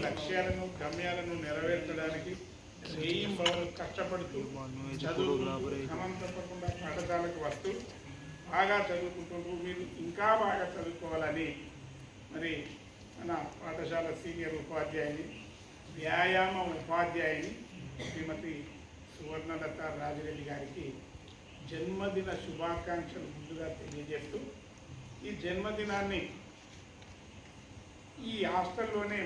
లక్ష్యాలను గమ్యాలను నెరవేర్చడానికి భవన్ కష్టపడుతూ చదువు క్రమం తప్పకుండా పాఠశాలకు వస్తూ బాగా చదువుకుంటుంటూ మీరు ఇంకా బాగా చదువుకోవాలని మరి మన పాఠశాల సీనియర్ ఉపాధ్యాయుని వ్యాయామ ఉపాధ్యాయుని శ్రీమతి సువర్ణలత రాజిరెడ్డి గారికి జన్మదిన శుభాకాంక్షలు ముందుగా తెలియజేస్తూ ఈ జన్మదినాన్ని ఈ హాస్టల్లోనే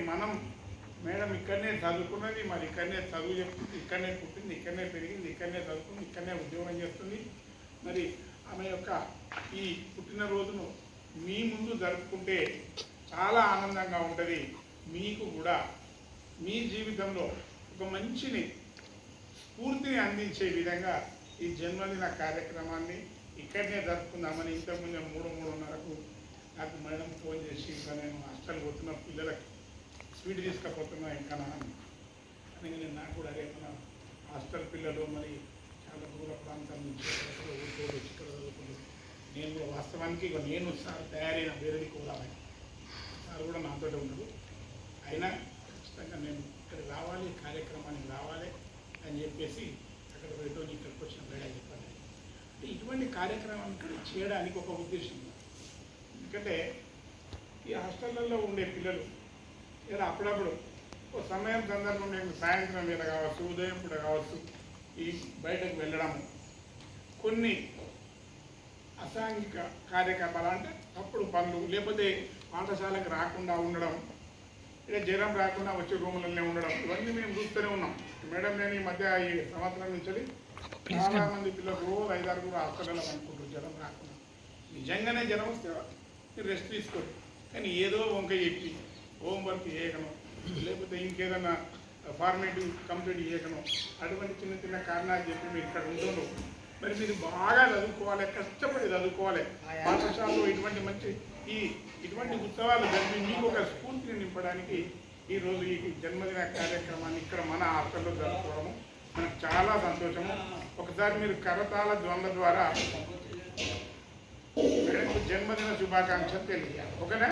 మేడం ఇక్కడనే చదువుకున్నది, మరి ఇక్కడనే చదువు చెప్తుంది, ఇక్కడనే పుట్టింది, ఇక్కడనే పెరిగింది, ఇక్కడనే చదువుకుంది, ఇక్కడనే ఉద్యోగం చేస్తుంది. మరి ఆమె యొక్క ఈ పుట్టినరోజును మీ ముందు జరుపుకుంటే చాలా ఆనందంగా ఉంటుంది. మీకు కూడా మీ జీవితంలో ఒక మంచిని స్ఫూర్తిని అందించే విధంగా ఈ జన్మదిన కార్యక్రమాన్ని ఇక్కడనే జరుపుకుందామని ఇంతకుముందు 3:30కు నాకు మేడం ఫోన్ చేసి ఇంకా నేను హాస్టల్ పోతున్న పిల్లలకి స్వీట్ తీసుకపోతున్నా ఇంకా అని నేను నాకు కూడా అదే మన హాస్టల్ పిల్లలు మరి చాలా దూర ప్రాంతం నుంచి ఊరుకోడు ఇక్కడ చదువుకుంటూ నేను కూడా వాస్తవానికి ఇక నేను సార్ తయారైన వేరేది కూడా సార్ కూడా నాతో ఉండదు. అయినా ఖచ్చితంగా నేను ఇక్కడ రావాలి, కార్యక్రమానికి రావాలి అని చెప్పేసి అక్కడ పోయితో ఇక్కడికి వచ్చిన వేళ చెప్పాలి. అంటే ఇటువంటి కార్యక్రమాన్ని ఇక్కడ చేయడానికి ఒక ఉద్దేశం. ఎందుకంటే ఈ హాస్టళ్ళల్లో ఉండే పిల్లలు ఇలా అప్పుడప్పుడు ఒక సమయం సందర్భం నేను సాయంత్రం వేళ కావచ్చు, ఉదయం పూట కావచ్చు, ఈ బయటకు వెళ్ళడము, కొన్ని అసాంఘిక కార్యకలాపాలు అంటే తప్పుడు పనులు, లేకపోతే పాఠశాలకు రాకుండా ఉండడం, ఇక జ్వరం రాకుండా వచ్చే రూములనే ఉండడం, ఇవన్నీ మేము చూస్తూనే ఉన్నాం. మేడం నేను ఈ మధ్య ఈ సంవత్సరం నుంచి చాలామంది పిల్లలు రోజు 5-6 హాస్టల్లో అనుకుంటారు జ్వరం రాకుండా. నిజంగానే జ్వరం వస్తే మీరు రెస్ట్ తీసుకోండి, కానీ ఏదో వంక చెప్పి హోంవర్క్ చేయకను, లేకపోతే ఇంకేదన్నా ఫార్మేటివ్ కంప్లీట్ చేయకను, అటువంటి చిన్న చిన్న కారణాలు చెప్పి మీరు ఇక్కడ ఉండరు. మరి మీరు బాగా చదువుకోవాలి, కష్టపడి చదువుకోవాలి. పాఠశాలలో ఇటువంటి ఉత్సవాలు జరిపి మీకు ఒక స్ఫూర్తిని నింపడానికి ఈరోజు ఈ జన్మదిన కార్యక్రమాన్ని ఇక్కడ మన హాస్టల్లో జరుపుకోవడము మనకు చాలా సంతోషము. ఒకసారి మీరు కరతాళ ధ్వనుల ద్వారా మేడంకు జన్మదిన శుభాకాంక్షలు తెలియజేయాలి. ఓకేనా?